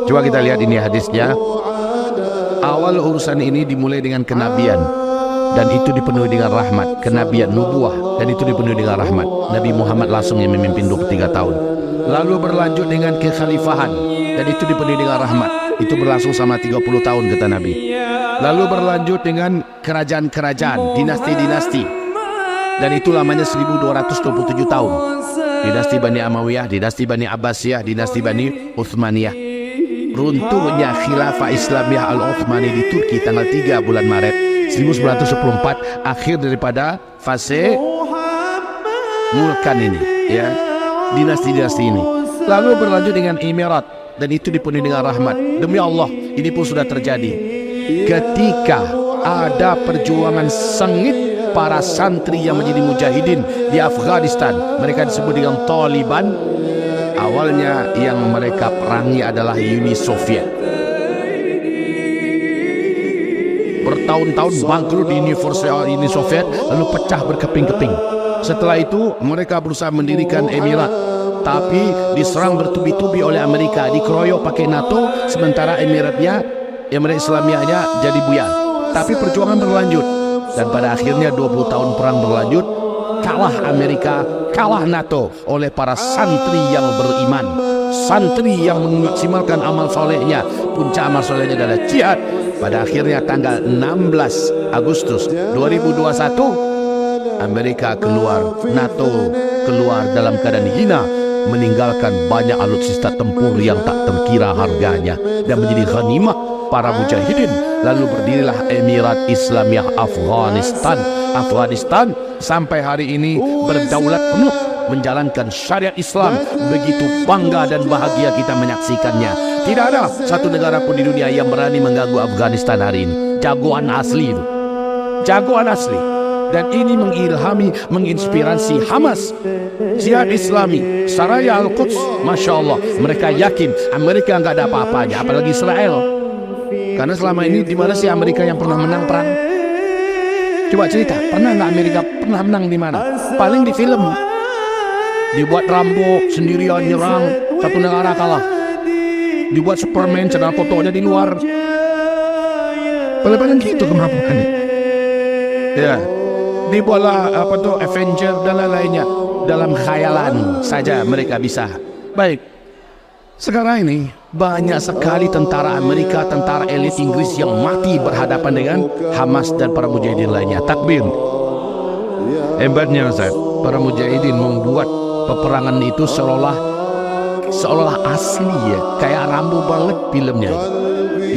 Coba kita lihat ini hadisnya. Awal urusan ini dimulai dengan kenabian, dan itu dipenuhi dengan rahmat. Kenabian, nubuah, dan itu dipenuhi dengan rahmat. Nabi Muhammad langsung yang memimpin 23 tahun. Lalu berlanjut dengan kekhalifahan, dan itu dipenuhi dengan rahmat. Itu berlangsung sama 30 tahun kata Nabi. Lalu berlanjut dengan kerajaan-kerajaan, dinasti-dinasti, dan itu lamanya 1227 tahun. Dinasti Bani Amawiyah, dinasti Bani Abbasiyah, dinasti Bani Uthmaniyah. Runtuhnya khilafah Islamiyah Al-Uthmani di Turki tanggal 3 bulan Maret 1914, akhir daripada fase mulkan ini, ya, dinasti-dinasti ini. Lalu berlanjut dengan Emirat, dan itu dipenuhi dengan rahmat. Demi Allah, ini pun sudah terjadi ketika ada perjuangan sengit para santri yang menjadi mujahidin di Afghanistan. Mereka disebut dengan Taliban. Awalnya yang mereka perangi adalah Uni Soviet. Bertahun-tahun bangkrut di Uni Soviet, lalu pecah berkeping-keping. Setelah itu mereka berusaha mendirikan Emirat, tapi diserang bertubi-tubi oleh Amerika, dikeroyok pakai NATO, sementara Emirat Islamiyahnya jadi buyar. Tapi perjuangan berlanjut, dan pada akhirnya 20 tahun perang berlanjut, kalah Amerika, kalah NATO oleh para santri yang beriman, santri yang memaksimalkan amal solehnya. Puncak amal solehnya adalah jihad. Pada akhirnya tanggal 16 Agustus 2021 Amerika keluar, NATO keluar dalam keadaan hina, meninggalkan banyak alutsista tempur yang tak terkira harganya dan menjadi ghanimah para mujahidin. Lalu berdirilah Emirat Islamiyah Afghanistan. Afghanistan sampai hari ini berdaulat penuh, menjalankan syariat Islam. Begitu bangga dan bahagia kita menyaksikannya. Tidak ada satu negara pun di dunia yang berani mengganggu Afghanistan hari ini. Jagoan asli itu, jagoan asli. Dan ini mengilhami, menginspirasi Hamas, Jihad Islami, Saraya Al-Quds. Masya Allah, mereka yakin Amerika nggak ada apa-apanya, apalagi Israel. Karena selama ini di mana sih Amerika yang pernah menang perang? Coba cerita, pernah nggak Amerika pernah menang di mana? Paling di film. Dibuat Rambo sendirian nyerang, satu negara kalah. Dibuat Superman sedang fotonya di luar. Paling gitu kemampuannya. Ya, dibuatlah Avenger dan lain-lainnya. Dalam khayalan saja mereka bisa. Baik. Sekarang ini banyak sekali tentara Amerika, tentara elit Inggris yang mati berhadapan dengan Hamas dan para mujahidin lainnya. Takbir. Hebatnya Ustaz, para mujahidin membuat peperangan itu seolah asli, ya, kayak Rambo banget filmnya.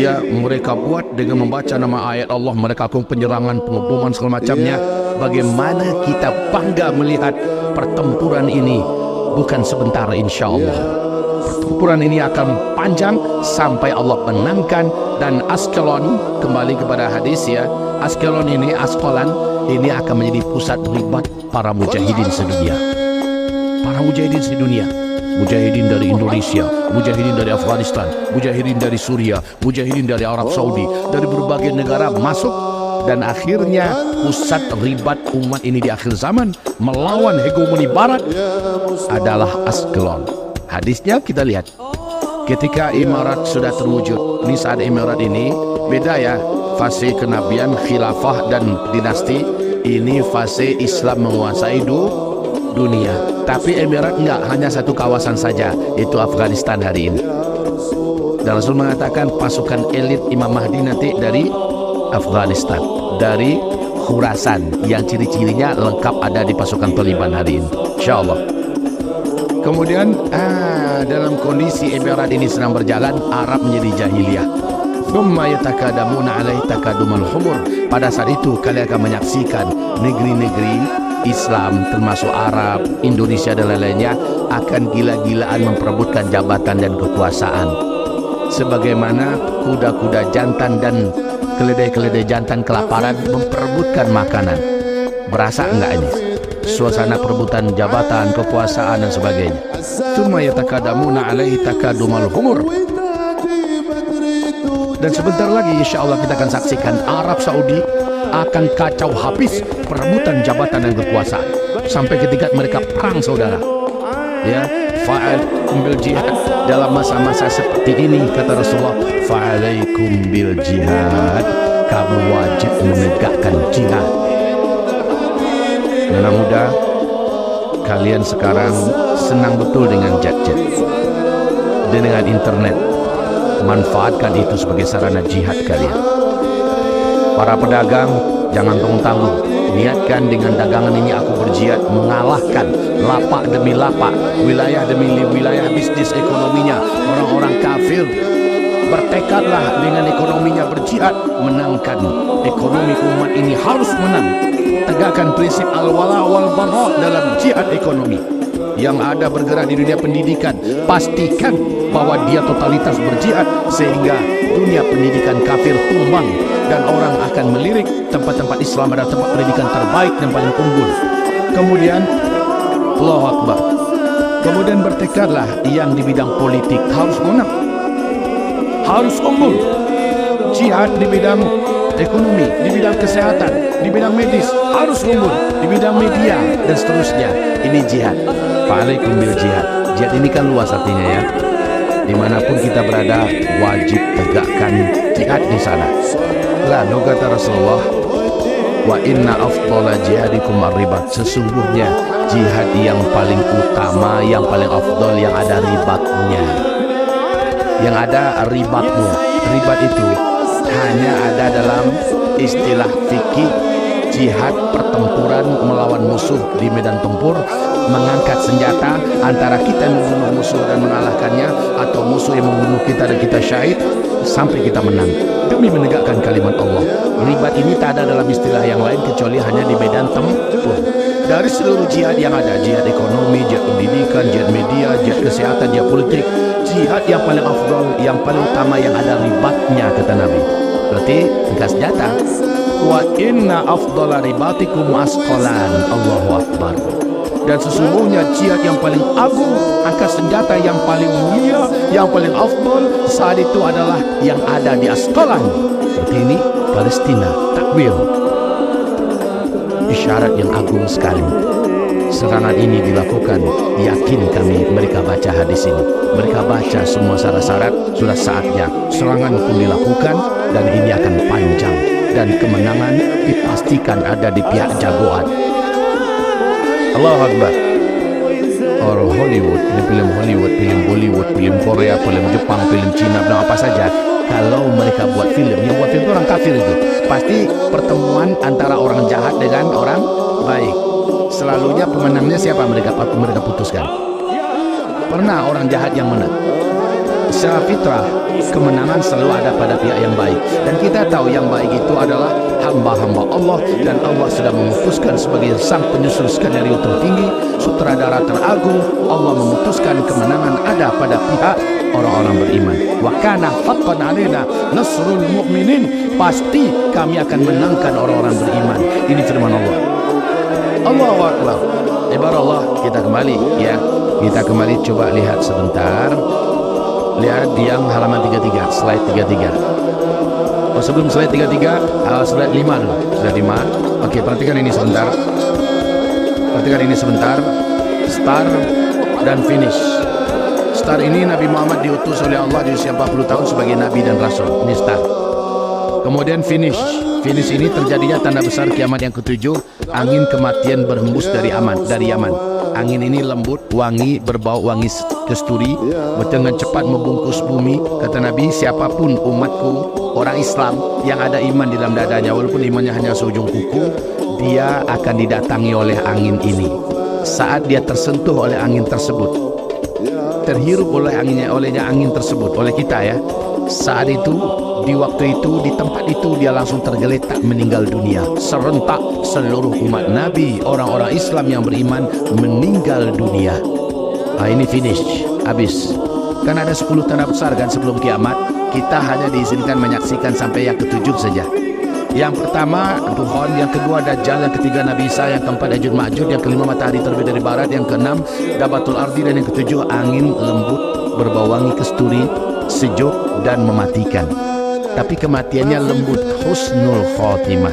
Ya, mereka buat dengan membaca nama ayat Allah, mereka lakukan penyerangan, pengeboman segala macamnya. Bagaimana kita bangga melihat pertempuran ini bukan sebentar, insya Allah. Pertempuran ini akan panjang sampai Allah menangkan. Dan Askelon, kembali kepada hadis ya, Askelon ini, Askolan ini akan menjadi pusat ribat para mujahidin sedunia. Para mujahidin sedunia, mujahidin dari Indonesia, mujahidin dari Afghanistan, mujahidin dari Suriah, mujahidin dari Arab Saudi, dari berbagai negara masuk. Dan akhirnya pusat ribat umat ini di akhir zaman melawan hegemoni barat adalah Askelon. Hadisnya kita lihat, ketika Emirat sudah terwujud. Ini saat Emirat ini beda ya, fase kenabian, khilafah dan dinasti. Ini fase Islam menguasai dunia. Tapi Emirat enggak hanya satu kawasan saja, itu Afghanistan hari ini. Dan Rasul mengatakan pasukan elit Imam Mahdi nanti dari Afghanistan, dari Khurasan, yang ciri-cirinya lengkap ada di pasukan Taliban hari ini, insya Allah. Kemudian dalam kondisi Emirat ini sedang berjalan, Arab menjadi jahiliyah. Thumma yatakadamuna alaihi takadumal humur. Pada saat itu kalian akan menyaksikan negeri-negeri Islam termasuk Arab, Indonesia dan lain-lainnya akan gila-gilaan memperebutkan jabatan dan kekuasaan. Sebagaimana kuda-kuda jantan dan keledai-keledai jantan kelaparan memperebutkan makanan. Berasa enggak ini? Suasana perebutan jabatan, kekuasaan dan sebagainya. Tsumma yatakadamuna alaihi takadumal humur. Dan sebentar lagi insya Allah kita akan saksikan Arab Saudi akan kacau habis perebutan jabatan dan kekuasaan sampai ketika mereka perang, saudara. Ya, fa'alaikum bil jihad. Dalam masa-masa seperti ini, kata Rasulullah, fa'alaikum bil jihad, kamu wajib menegakkan jihad. Anak muda, kalian sekarang senang betul dengan jet-jet, dengan internet. Manfaatkan itu sebagai sarana jihad kalian. Para pedagang, jangan tanggung-tanggung. Niatkan dengan dagangan ini aku berjihad mengalahkan lapak demi lapak, wilayah demi wilayah bisnis ekonominya orang-orang kafir. Bertekadlah dengan ekonominya berjihad, menangkan ekonomi umat ini harus menang. Tegakkan prinsip al-wala wal bara dalam jihad ekonomi. Yang ada bergerak di dunia pendidikan, pastikan bahwa dia totalitas berjihad sehingga dunia pendidikan kafir tumbang dan orang akan melirik tempat-tempat Islam adalah tempat pendidikan terbaik dan paling unggul. Kemudian Allahu Akbar. Kemudian bertekadlah yang di bidang politik harus menang, harus unggul. Jihad di bidang ekonomi, di bidang kesehatan, di bidang medis harus unggul, di bidang media dan seterusnya. Ini jihad. Fa'alaikum bil jihad. Jihad ini kan luas artinya ya. Dimanapun kita berada, wajib tegakkan jihad di sana. Lalu kata Rasulullah, wa inna afdala jihadikum ar-ribat. Sesungguhnya jihad yang paling utama, yang paling afdal, yang ada ribatnya, yang ada ribatnya. Ribat itu hanya ada dalam istilah fikih. Jihad pertempuran melawan musuh di medan tempur, mengangkat senjata antara kita yang membunuh musuh dan mengalahkannya, atau musuh yang membunuh kita dan kita syahid sampai kita menang demi menegakkan kalimat Allah. Ribat ini tak ada dalam istilah yang lain kecuali hanya di medan tempur. Dari seluruh jihad yang ada, jihad ekonomi, jihad pendidikan, jihad media, jihad kesehatan, jihad politik, jihad yang paling afdal, yang paling utama, yang ada ribatnya, kata Nabi. Berarti angkat senjata. Wa inna afdala ribatikum asqalan. Allahu Akbar. Dan sesungguhnya jihad yang paling agung, angkat senjata yang paling mulia, yang paling afdal saat itu adalah yang ada di Asqalan. Seperti ini Palestina, takbir. Isyarat yang agung sekali. Serangan ini dilakukan, yakin kami mereka baca hadis ini, mereka baca semua syarat-syarat, sudah saatnya serangan pun dilakukan, dan ini akan panjang dan kemenangan dipastikan ada di pihak jagoan. Allahu Akbar. Orang Hollywood, ini film Hollywood, film Bollywood, film Korea, film Jepang, film Cina, dan apa saja, kalau mereka buat film, yang buat film itu orang kafir itu, pasti pertemuan antara orang jahat dengan orang baik. Selalunya pemenangnya siapa mereka putuskan? Pernah orang jahat yang menang. Secara fitrah, kemenangan selalu ada pada pihak yang baik. Dan kita tahu yang baik itu adalah hamba-hamba Allah, dan Allah sudah memutuskan sebagai sang penyusun skenario tertinggi, sutradara teragung. Allah memutuskan kemenangan ada pada pihak orang-orang beriman. Wa kana haqqan 'alaina nasrul mu'minin. Pasti kami akan menangkan orang-orang beriman. Ini firman Allah. Allahu Akbar. Ibarat Allah, kita kembali ya. Kita kembali coba lihat sebentar. Lihat di yang halaman 33, slide 33. Oh, sebelum slide 33, slide 5 dulu. Slide 5. Oke, perhatikan ini sebentar. Perhatikan ini sebentar. Start dan finish. Start ini Nabi Muhammad diutus oleh Allah di usia 40 tahun sebagai Nabi dan Rasul. Ini start. Kemudian finish. Finish ini terjadinya tanda besar kiamat yang ketujuh. Angin kematian berhembus dari Yaman. Angin ini lembut, wangi, berbau wangi kesturi, dengan cepat membungkus bumi. Kata Nabi, siapapun umatku, orang Islam yang ada iman di dalam dadanya, walaupun imannya hanya seujung kuku, dia akan didatangi oleh angin ini. Saat dia tersentuh oleh angin tersebut, terhirup olehnya angin tersebut, oleh kita ya, saat itu, di waktu itu, di tempat itu, dia langsung tergeletak meninggal dunia. Serentak seluruh umat Nabi, orang-orang Islam yang beriman meninggal dunia. Nah, ini finish, habis. Kan ada 10 tanda besar kan sebelum kiamat. Kita hanya diizinkan menyaksikan sampai yang ketujuh saja. Yang pertama Duhon, yang kedua Dajjal, yang ketiga Nabi Isa, yang keempat Ya'juj Ma'juj, yang kelima matahari terbit dari barat, yang keenam Dabatul Ardi, dan yang ketujuh angin lembut berbau wangi kesturi, sejuk dan mematikan. Tapi kematiannya lembut, husnul khotimah.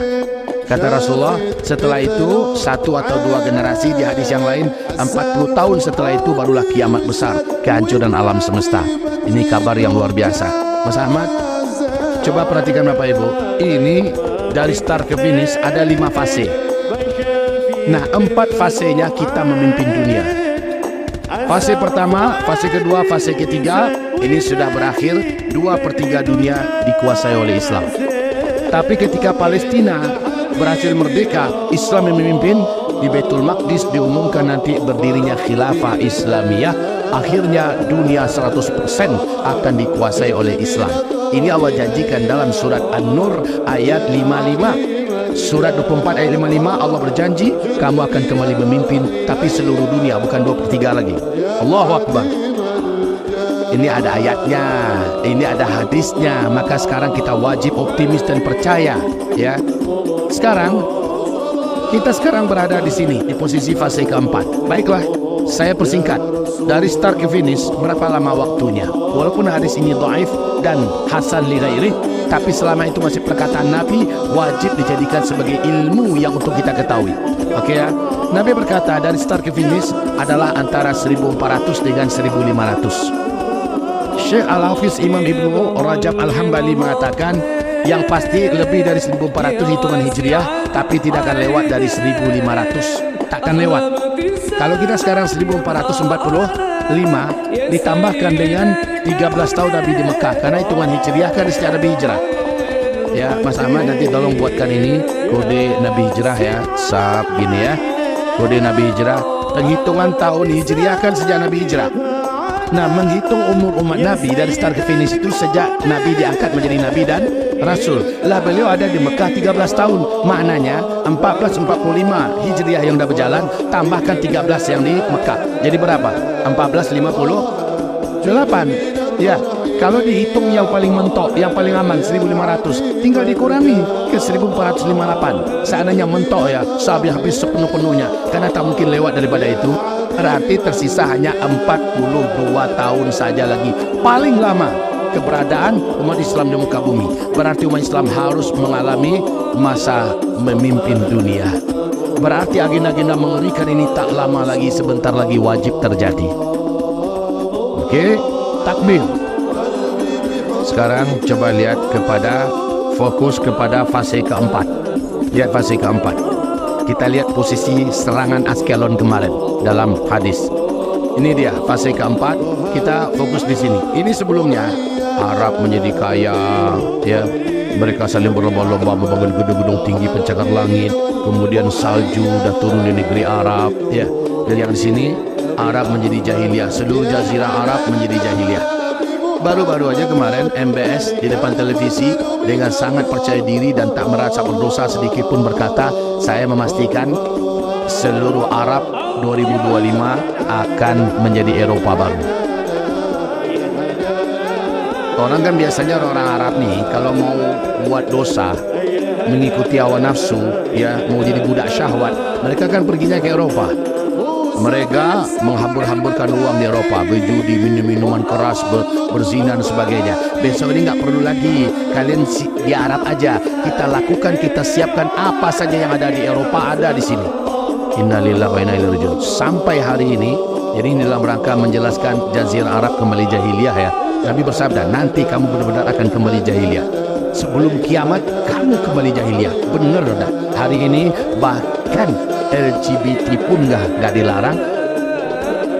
Kata Rasulullah, setelah itu 1 atau 2 generasi, di hadis yang lain 40 tahun setelah itu barulah kiamat besar, kehancuran alam semesta. Ini kabar yang luar biasa. Mas Ahmad, coba perhatikan Bapak Ibu. Ini dari start ke finish ada 5 fase. Nah, 4 fasenya kita memimpin dunia. Fase pertama, fase kedua, fase ketiga, ini sudah berakhir. 2/3 dunia dikuasai oleh Islam. Tapi ketika Palestina berhasil merdeka, Islam yang memimpin, di Baitul Maqdis diumumkan nanti berdirinya khilafah Islamiyah. Akhirnya dunia 100% akan dikuasai oleh Islam. Ini Allah janjikan dalam surat An-Nur ayat 55. Surat 24 ayat 55, Allah berjanji kamu akan kembali memimpin, tapi seluruh dunia, bukan 2/3 lagi. Allahu Akbar. Ini ada ayatnya, ini ada hadisnya. Maka sekarang kita wajib optimis dan percaya, ya. Kita sekarang berada di sini di posisi fase keempat. Baiklah, saya persingkat dari start ke finish berapa lama waktunya. Walaupun hadis ini dhaif dan hasan li ghairi, tapi selama itu masih perkataan Nabi, wajib dijadikan sebagai ilmu yang untuk kita ketahui. Oke ya. Nabi berkata dari start ke finish adalah antara 1400 dengan 1500. Syekh Al-Hafiz Imam Ibnu Rajab Al-Hambali mengatakan yang pasti lebih dari 1400 hitungan hijriah, tapi tidak akan lewat dari 1500. Takkan lewat. Kalau kita sekarang 1445 ditambahkan dengan 13 tahun Nabi di Mekah, karena hitungan hijriah kan secara Nabi hijrah. Ya, Mas Ahmad nanti tolong buatkan ini kode Nabi hijrah ya, sab gini ya. Kode Nabi hijrah, penghitungan tahun hijriah kan sejak Nabi hijrah. Nah, menghitung umur umat Nabi dari start ke finish itu sejak Nabi diangkat menjadi Nabi dan Rasul. Lah beliau ada di Mekah 13 tahun. Maknanya 1445 Hijriah yang dah berjalan, tambahkan 13 yang di Mekah. Jadi berapa? 1458. Ya, kalau dihitung yang paling mentok, yang paling aman 1500, tinggal dikurangi ke 1458. Seandainya mentok ya, sampai habis sepenuh-penuhnya, karena tak mungkin lewat daripada itu. Berarti tersisa hanya 42 tahun saja lagi paling lama keberadaan umat Islam di muka bumi. Berarti umat Islam harus mengalami masa memimpin dunia. Berarti agenda-agenda mengerikan ini tak lama lagi, sebentar lagi wajib terjadi. Oke, takbir. Sekarang coba lihat fokus kepada fase keempat. Lihat fase keempat. Kita lihat posisi serangan Askelon kemarin dalam hadis. Ini dia fase keempat. Kita fokus di sini. Ini sebelumnya Arab menjadi kaya, ya. Mereka saling berlomba-lomba membangun gedung-gedung tinggi pencakar langit. Kemudian salju dah turun di negeri Arab, ya. Dan yang di sini Arab menjadi jahiliyah. Seluruh jazirah Arab menjadi jahiliyah. Baru-baru aja kemarin MBS di depan televisi dengan sangat percaya diri dan tak merasa berdosa sedikit pun berkata, saya memastikan seluruh Arab 2025 akan menjadi Eropa baru. Orang kan biasanya orang Arab nih kalau mau buat dosa, mengikuti hawa nafsu, ya, mau jadi budak syahwat, mereka kan perginya ke Eropa. Mereka menghambur-hamburkan uang di Eropa, berjudi, minum-minuman keras, berzina dan sebagainya. Besok ini nggak perlu lagi kalian di Arab aja. Kita lakukan, kita siapkan apa saja yang ada di Eropa ada di sini. Innalillahi wa inna ilaihi raji'un. Sampai hari ini, jadi ini dalam rangka menjelaskan Jazirah Arab kembali jahiliyah ya. Nabi bersabda, nanti kamu benar-benar akan kembali jahiliyah. Sebelum kiamat kamu kembali jahiliyah. Benar dah. Hari ini bahkan LGBT pun nggak dilarang.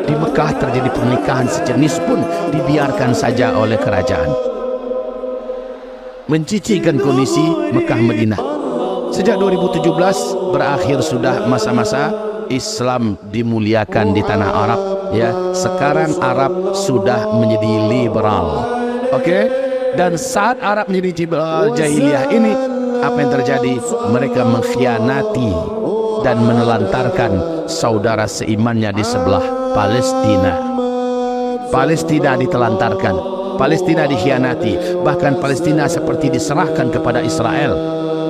Di Mekah terjadi pernikahan sejenis pun dibiarkan saja oleh kerajaan. Mencicikan kondisi Mekah Madinah. Sejak 2017 berakhir sudah masa-masa Islam dimuliakan di tanah Arab, ya. Sekarang Arab sudah menjadi liberal. Oke? Dan saat Arab menjadi jahiliyah ini, apa yang terjadi? Mereka mengkhianati dan menelantarkan saudara seimannya di sebelah Palestina. Palestina ditelantarkan, Palestina dikhianati, bahkan Palestina seperti diserahkan kepada Israel.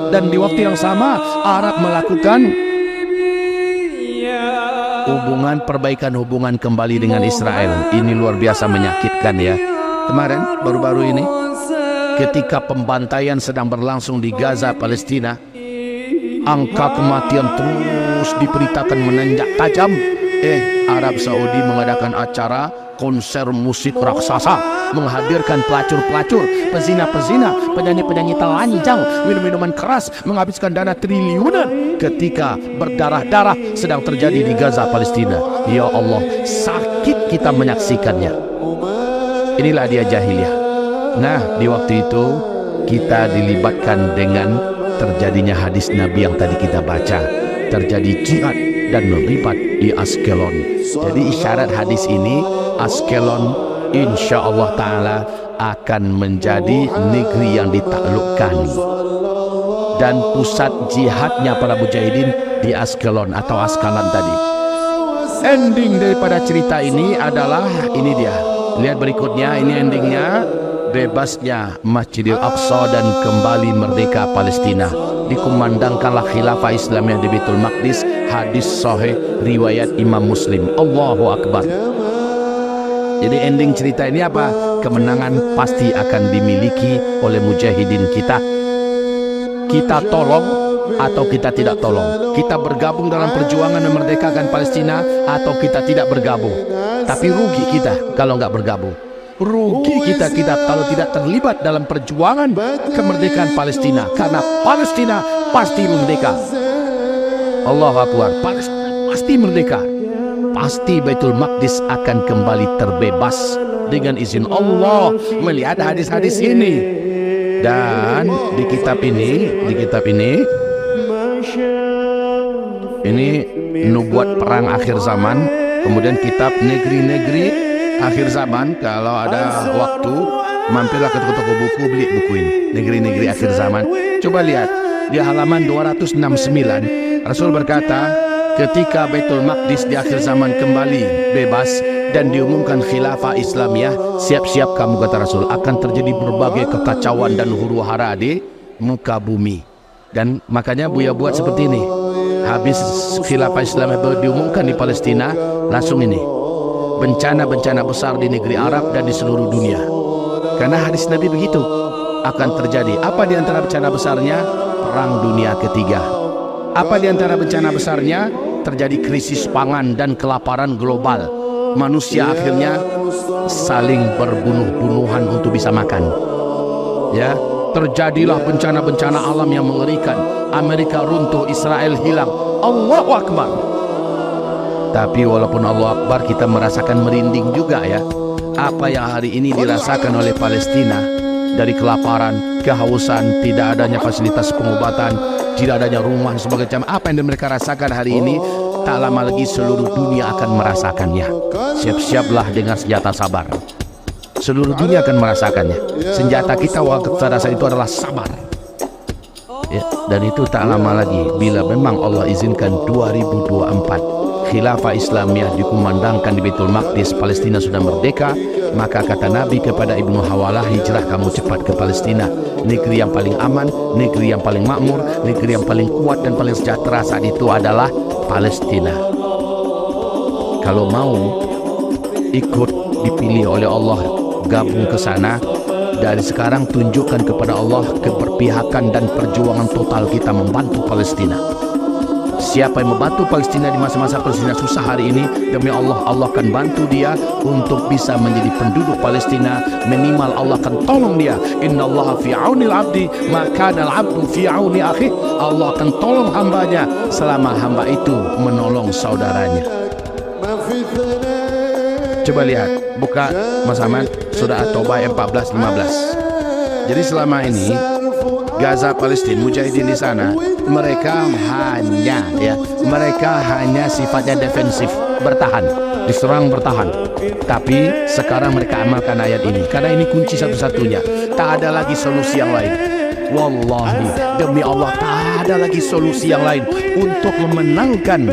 Dan di waktu yang sama Arab melakukan perbaikan hubungan kembali dengan Israel. Ini luar biasa menyakitkan ya. Kemarin baru-baru ini ketika pembantaian sedang berlangsung di Gaza, Palestina, angka kematian terus diberitakan menanjak tajam. Arab Saudi mengadakan acara konser musik raksasa, menghadirkan pelacur-pelacur, pezina-pezina, penyanyi-penyanyi telanjang, minum-minuman keras, menghabiskan dana triliunan ketika berdarah-darah sedang terjadi di Gaza, Palestina. Ya Allah, sakit kita menyaksikannya. Inilah dia jahiliyah. Nah, di waktu itu kita dilibatkan dengan terjadinya hadis Nabi yang tadi kita baca. Terjadi jihad dan ribat di Askelon. Jadi isyarat hadis ini, Askelon insya Allah Ta'ala akan menjadi negeri yang ditaklukkan, dan pusat jihadnya para mujahidin di Askelon atau Askalan tadi. Ending daripada cerita ini adalah ini dia. Lihat berikutnya, ini endingnya. Bebasnya Masjidil Aqsa dan kembali merdeka Palestina. Dikumandangkanlah khilafah Islamiyah di Baitul Maqdis. Hadis sahih riwayat Imam Muslim. Allahu Akbar. Jadi ending cerita ini apa? Kemenangan pasti akan dimiliki oleh mujahidin kita. Kita tolong atau kita tidak tolong. Kita bergabung dalam perjuangan memerdekakan Palestina atau kita tidak bergabung. Tapi rugi kita kalau nggak bergabung. Rugi kita kalau tidak terlibat dalam perjuangan kemerdekaan Palestina, karena Palestina pasti merdeka. Allahu Akbar. Palestina pasti merdeka. Pasti Baitul Maqdis akan kembali terbebas dengan izin Allah. Melihat hadis-hadis ini, dan di kitab ini nubuat perang akhir zaman, kemudian kitab negeri-negeri akhir zaman. Kalau ada waktu, mampirlah ke toko buku, beli buku ini, negeri-negeri akhir zaman. Coba lihat di halaman 269, Rasul berkata, ketika Baitul Maqdis di akhir zaman kembali bebas dan diumumkan khilafah Islamiyah, siap-siap kamu, kata Rasul, akan terjadi berbagai kekacauan dan huru-hara di muka bumi. Dan makanya Buya buat seperti ini. Habis khilafah Islamiyah diumumkan di Palestina, langsung ini bencana-bencana besar di negeri Arab dan di seluruh dunia. Karena hadis Nabi begitu akan terjadi. Apa di antara bencana besarnya? Perang Dunia Ketiga. Apa di antara bencana besarnya? Terjadi krisis pangan dan kelaparan global. Manusia akhirnya saling berbunuh-bunuhan untuk bisa makan. Ya, terjadilah bencana-bencana alam yang mengerikan. Amerika runtuh, Israel hilang. Allahu Akbar. Tapi walaupun Allah Akbar, kita merasakan merinding juga ya. Apa yang hari ini dirasakan oleh Palestina, dari kelaparan, kehausan, tidak adanya fasilitas pengobatan, tidak adanya rumah sebagai macam, apa yang mereka rasakan hari ini, tak lama lagi seluruh dunia akan merasakannya. Siap-siaplah dengan senjata sabar. Seluruh dunia akan merasakannya. Senjata kita waktu pada saat itu adalah sabar. Ya, dan itu tak lama lagi, bila memang Allah izinkan 2024 khilafah Islamiyah dikumandangkan di Baitul Maqdis, Palestina sudah merdeka, maka kata Nabi kepada Ibnu Hawalah, hijrah kamu cepat ke Palestina, negeri yang paling aman, negeri yang paling makmur, negeri yang paling kuat dan paling sejahtera saat itu adalah Palestina. Kalau mau ikut dipilih oleh Allah gabung ke sana, dari sekarang tunjukkan kepada Allah keberpihakan dan perjuangan total kita membantu Palestina. Siapa yang membantu Palestina di masa-masa Palestina susah hari ini, demi Allah, Allah akan bantu dia untuk bisa menjadi penduduk Palestina. Minimal Allah akan tolong dia. Innallaha fi aunil abdi maka al abdu fi auni akhi. Allah akan tolong hambanya selama hamba itu menolong saudaranya. Coba lihat, buka Mas Ahmad surah At-Taubah 14:15. Jadi selama ini Gaza, Palestina, mujahidin di sana, mereka hanya sifatnya defensif, bertahan, diserang bertahan. Tapi sekarang mereka amalkan ayat ini, karena ini kunci satu-satunya. Tak ada lagi solusi yang lain. Wallahi, demi Allah, tak ada lagi solusi yang lain untuk memenangkan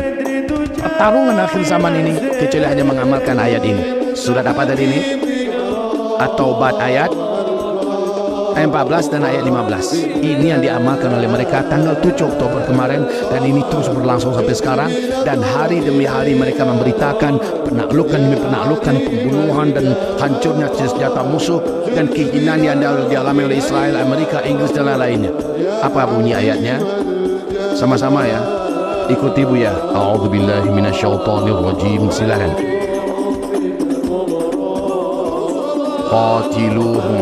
pertarungan akhir zaman ini kecuali hanya mengamalkan ayat ini. Surat apa tadi ini? At-Taubah ayat 14 dan ayat 15. Ini yang diamalkan oleh mereka tanggal 7 Oktober kemarin, dan ini terus berlangsung sampai sekarang. Dan hari demi hari mereka memberitakan penaklukan demi penaklukan, pembunuhan dan hancurnya senjata musuh dan kehinaan yang dialami oleh Israel, Amerika, Inggris dan lain-lainnya. Apa bunyi ayatnya? Sama-sama ya. Ikuti Bu ya. A'udzubillahi minasyaitonirrajim. Silakan. Qatiluhum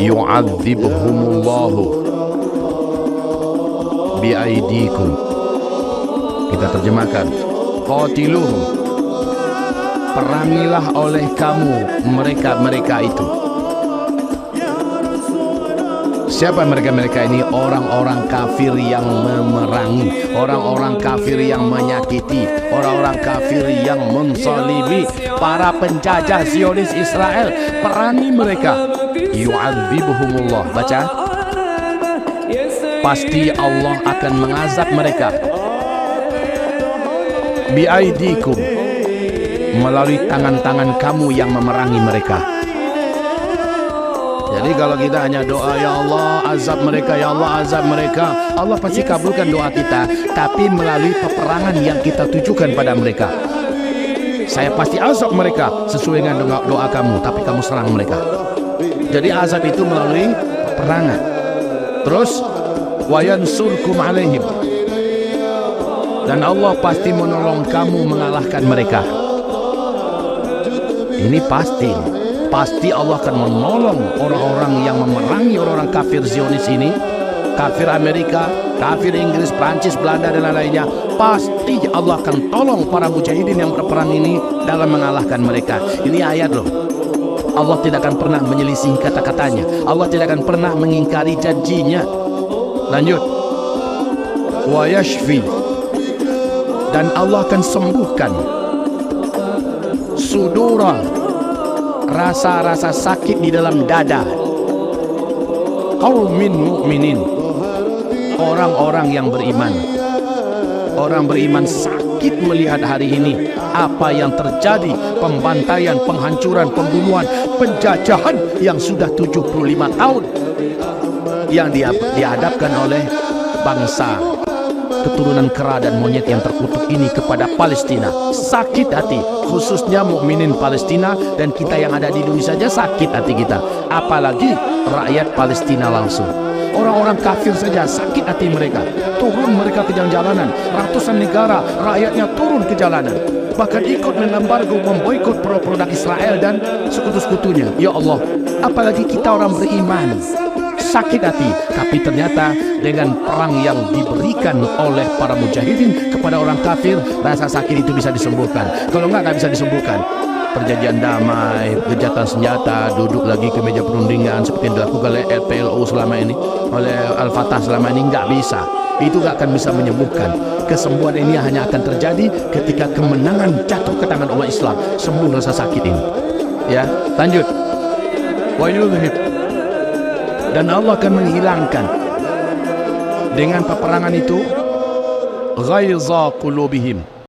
yu'adzibhumullahu biaidikum. Kita terjemahkan. Qatiluhum, perangilah oleh kamu mereka-mereka itu. Siapa mereka-mereka ini? Orang-orang kafir yang memerangi, orang-orang kafir yang menyakiti, orang-orang kafir yang menzalimi, para penjajah Zionis Israel. Perangi mereka. Yu'adzibuhumullah. Baca. Pasti Allah akan mengazab mereka. Biaidikum, melalui tangan-tangan kamu yang memerangi mereka. Jadi kalau kita hanya doa, ya Allah azab mereka, ya Allah azab mereka, Allah pasti kabulkan doa kita. Tapi melalui peperangan yang kita tujukan pada mereka. Saya pasti azab mereka sesuai dengan doa kamu, tapi kamu serang mereka. Jadi azab itu melalui peperangan. Terus wa yansurkum alaihim, dan Allah pasti menolong kamu mengalahkan mereka. Ini pasti Allah akan menolong orang-orang yang memerangi orang-orang kafir Zionis ini, kafir Amerika, kafir Inggris, Prancis, Belanda dan lain-lainnya. Pasti Allah akan tolong para mujahidin yang berperang ini dalam mengalahkan mereka. Ini ayat loh. Allah tidak akan pernah menyelisih kata-katanya. Allah tidak akan pernah mengingkari janjinya. Lanjut. Wa yashfi, dan Allah akan sembuhkan sudura, rasa-rasa sakit di dalam dada, qaumin mu'minin, orang-orang yang beriman. Orang beriman sakit melihat hari ini apa yang terjadi, pembantaian, penghancuran, pembunuhan, penjajahan yang sudah 75 tahun yang dihadapkan oleh bangsa keturunan kera dan monyet yang terkutuk ini kepada Palestina. Sakit hati, khususnya mukminin Palestina, dan kita yang ada di Indonesia saja sakit hati kita, apalagi rakyat Palestina langsung. Orang-orang kafir saja sakit hati mereka. Turun mereka ke jalan-jalanan, ratusan negara rakyatnya turun ke jalanan, bahkan ikut mengembargo, memboikot produk Israel dan sekutu-sekutunya. Ya Allah, apalagi kita orang beriman, sakit hati. Tapi ternyata dengan perang yang diberikan oleh para mujahidin kepada orang kafir, rasa sakit itu bisa disembuhkan. Kalau nggak bisa disembuhkan. Perjanjian damai, gencatan senjata, duduk lagi ke meja perundingan seperti yang dilakukan oleh PLO selama ini, oleh Al-Fatah selama ini, nggak bisa. Itu nggak akan bisa menyembuhkan. Kesembuhan ini hanya akan terjadi ketika kemenangan jatuh ke tangan umat Islam. Sembuh rasa sakit ini. Ya, lanjut. Wa yudhib, dan Allah akan menghilangkan dengan peperangan itu ghaiza qulubihim,